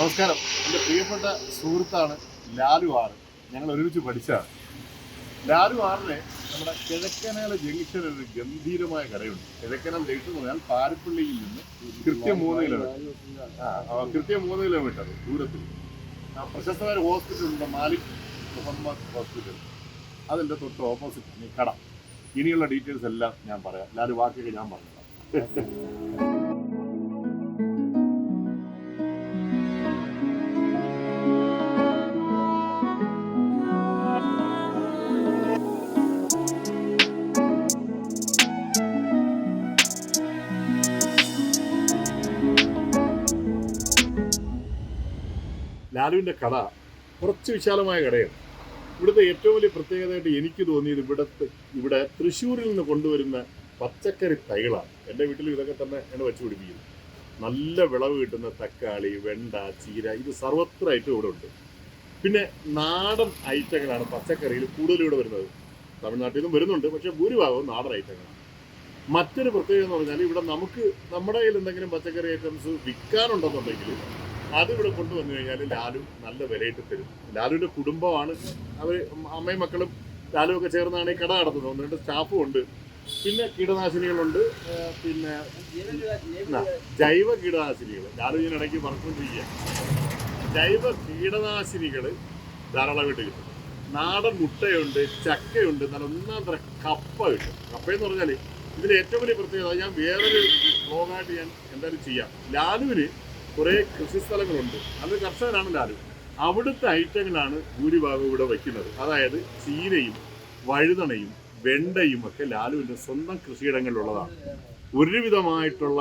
നമസ്കാരം. എൻ്റെ പ്രിയപ്പെട്ട സുഹൃത്താണ് ലാലു ആറ്. ഞങ്ങൾ ഒരുമിച്ച് പഠിച്ചതാണ്. ലാലു ആറിന് നമ്മുടെ കിഴക്കനാല ജംഗ്ഷനിൽ ഒരു ഗംഭീരമായ കടയുണ്ട്. കിഴക്കനാല ജംഗ്ഷൻ എന്ന് പറഞ്ഞാൽ പാരിപ്പള്ളിയിൽ നിന്ന് കൃത്യം 3 കിലോമീറ്റർ ദൂരത്തിൽ പ്രശസ്തമായ ഒരു ഹോസ്പിറ്റൽ ഉണ്ട്, മാലിക് മുഹമ്മദ് ഹോസ്പിറ്റൽ. അതിൻ്റെ തൊട്ട് ഓപ്പോസിറ്റ് ഈ കട. ഇനിയുള്ള ഡീറ്റെയിൽസ് എല്ലാം ഞാൻ പറയാം. ലാലു ബാക്കിയൊക്കെ ഞാൻ പറഞ്ഞതാണ്. ലാലുവിൻ്റെ കട കുറച്ച് വിശാലമായ കടയാണ്. ഇവിടുത്തെ ഏറ്റവും വലിയ പ്രത്യേകതയായിട്ട് എനിക്ക് തോന്നിയത് ഇവിടെ തൃശ്ശൂരിൽ നിന്ന് കൊണ്ടുവരുന്ന പച്ചക്കറി തൈകളാണ്. എൻ്റെ വീട്ടിൽ ഇതൊക്കെ തന്നെ ആണ് വെച്ച് പിടിപ്പിക്കുന്നത്. നല്ല വിളവ് കിട്ടുന്ന തക്കാളി, വെണ്ട, ചീര, ഇത് സർവത്രമായിട്ടും ഇവിടെ ഉണ്ട്. പിന്നെ നാടൻ ഐറ്റങ്ങളാണ് പച്ചക്കറിയിൽ കൂടുതൽ ഇവിടെ വരുന്നത്. തമിഴ്നാട്ടിൽ നിന്നും വരുന്നുണ്ട്, പക്ഷേ ഭൂരിഭാഗവും നാടൻ ഐറ്റങ്ങളാണ്. മറ്റൊരു പ്രത്യേകത എന്ന് പറഞ്ഞാൽ ഇവിടെ നമ്മുടെ കയ്യിൽ എന്തെങ്കിലും പച്ചക്കറി ഐറ്റംസ് വിൽക്കാനുണ്ടെന്നുണ്ടെങ്കിൽ അതിവിടെ കൊണ്ടുവന്നു കഴിഞ്ഞാൽ ലാലു നല്ല വിലയിട്ട് തരും. ലാലുവിൻ്റെ കുടുംബമാണ്, അവർ അമ്മയും മക്കളും ലാലു ഒക്കെ ചേർന്നാണ് ഈ കട നടത്തുന്നത്. 1-2 സ്റ്റാഫും ഉണ്ട്. പിന്നെ കീടനാശിനികളുണ്ട്, പിന്നെ ജൈവ കീടനാശിനികൾ ലാലു ഇതിനിടയ്ക്ക് പറഞ്ഞുകൊണ്ടിരിക്കുക. ജൈവ കീടനാശിനികൾ ധാരാളമായിട്ട് കിട്ടും. നാടൻ മുട്ടയുണ്ട്, ചക്കയുണ്ട്, നല്ല ഒന്നാം തരം കപ്പ കിട്ടും. കപ്പയെന്ന് പറഞ്ഞാൽ ഇതിന് ഏറ്റവും വലിയ പ്രത്യേകത, ഞാൻ വേറൊരു വ്ലോഗായിട്ട് ഞാൻ എന്തായാലും ചെയ്യാം. ലാലുവിന് കുറേ കൃഷിസ്ഥലങ്ങളുണ്ട്. അത് കർഷകനാണ് ലാലു. അവിടുത്തെ ഐറ്റങ്ങളാണ് ഭൂരിഭാഗം ഇവിടെ വയ്ക്കുന്നത്. അതായത് ചീരയും വഴുതണയും വെണ്ടയും ഒക്കെ ലാലുവിൻ്റെ സ്വന്തം കൃഷിയിടങ്ങളിലുള്ളതാണ്. ഒരുവിധമായിട്ടുള്ള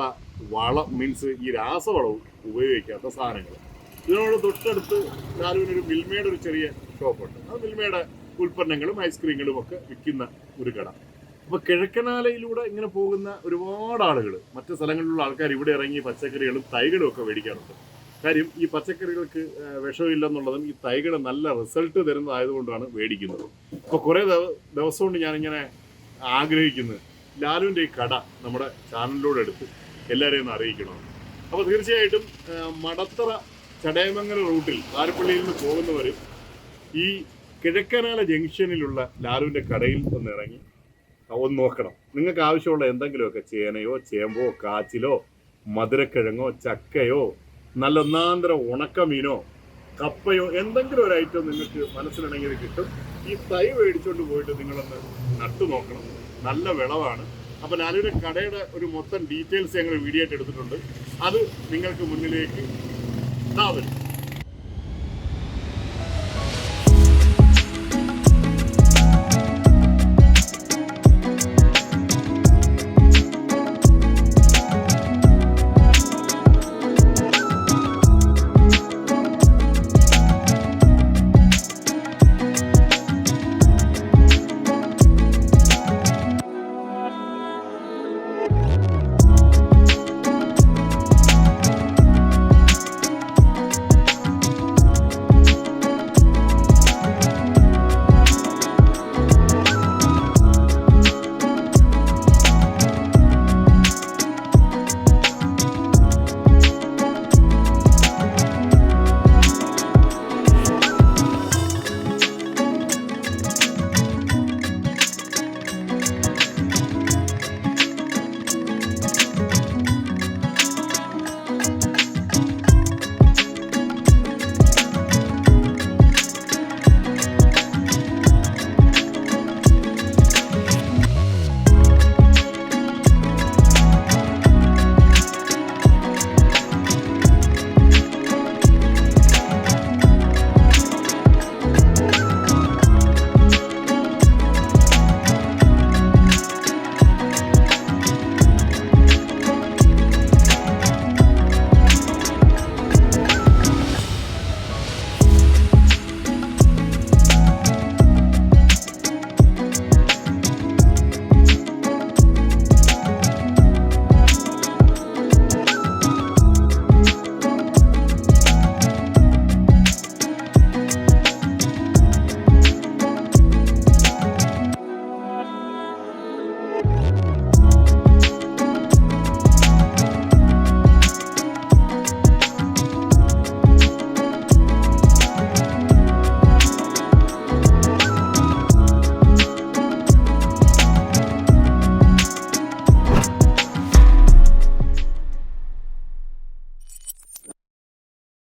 വളം, മീൻസ് ഈ രാസവളവും ഉപയോഗിക്കാത്ത സാധനങ്ങൾ. ഇതിനോട് തൊട്ടടുത്ത് ലാലുവിനൊരു മിൽമയുടെ ഒരു ചെറിയ ഷോപ്പുണ്ട്. ആ മിൽമയുടെ ഉൽപ്പന്നങ്ങളും ഐസ്ക്രീമുകളും ഒക്കെ വിൽക്കുന്ന ഒരു കട. അപ്പോൾ കിഴക്കനാലയിലൂടെ ഇങ്ങനെ പോകുന്ന ഒരുപാട് ആളുകൾ, മറ്റു സ്ഥലങ്ങളിലുള്ള ആൾക്കാർ ഇവിടെ ഇറങ്ങി പച്ചക്കറികളും തൈകളും ഒക്കെ മേടിക്കാറുണ്ട്. കാര്യം ഈ പച്ചക്കറികൾക്ക് വിഷമില്ലെന്നുള്ളതും ഈ തൈകൾ നല്ല റിസൾട്ട് തരുന്നതായതുകൊണ്ടാണ് മേടിക്കുന്നത്. അപ്പോൾ കുറേ ദിവസം കൊണ്ട് ഞാനിങ്ങനെ ആഗ്രഹിക്കുന്നത് ലാലുവിൻ്റെ ഈ കട നമ്മുടെ ചാനലിലൂടെ എടുത്ത് എല്ലാവരെയും ഒന്ന് അറിയിക്കണം. അപ്പോൾ തീർച്ചയായിട്ടും മടത്തറ ചടയമംഗലം റൂട്ടിൽ പാരിപ്പള്ളിയിൽ നിന്ന് പോകുന്നവർ ഈ കിഴക്കനാല ജംഗ്ഷനിലുള്ള ലാലുവിൻ്റെ കടയിൽ ഒന്ന് ഇറങ്ങി ഒന്ന് നോക്കണം. നിങ്ങൾക്ക് ആവശ്യമുള്ള എന്തെങ്കിലുമൊക്കെ ചേനയോ ചേമ്പോ കാച്ചിലോ മധുരക്കിഴങ്ങോ ചക്കയോ നല്ല ഒന്നാന്തരം ഉണക്കമീനോ കപ്പയോ എന്തെങ്കിലും ഒരു ഐറ്റം നിങ്ങൾക്ക് മനസ്സിലുണ്ടെങ്കിൽ കിട്ടും. ഈ തൈ മേടിച്ചുകൊണ്ട് പോയിട്ട് നിങ്ങളൊന്ന് നട്ടു നോക്കണം. നല്ല വിളവാണ്. അപ്പോൾ ലാലുവിൻ്റെ കടയുടെ ഒരു മൊത്തം ഡീറ്റെയിൽസ് ഞങ്ങൾ വീഡിയോ ആയിട്ട് എടുത്തിട്ടുണ്ട്. അത് നിങ്ങൾക്ക് മുന്നിലേക്ക് വരും.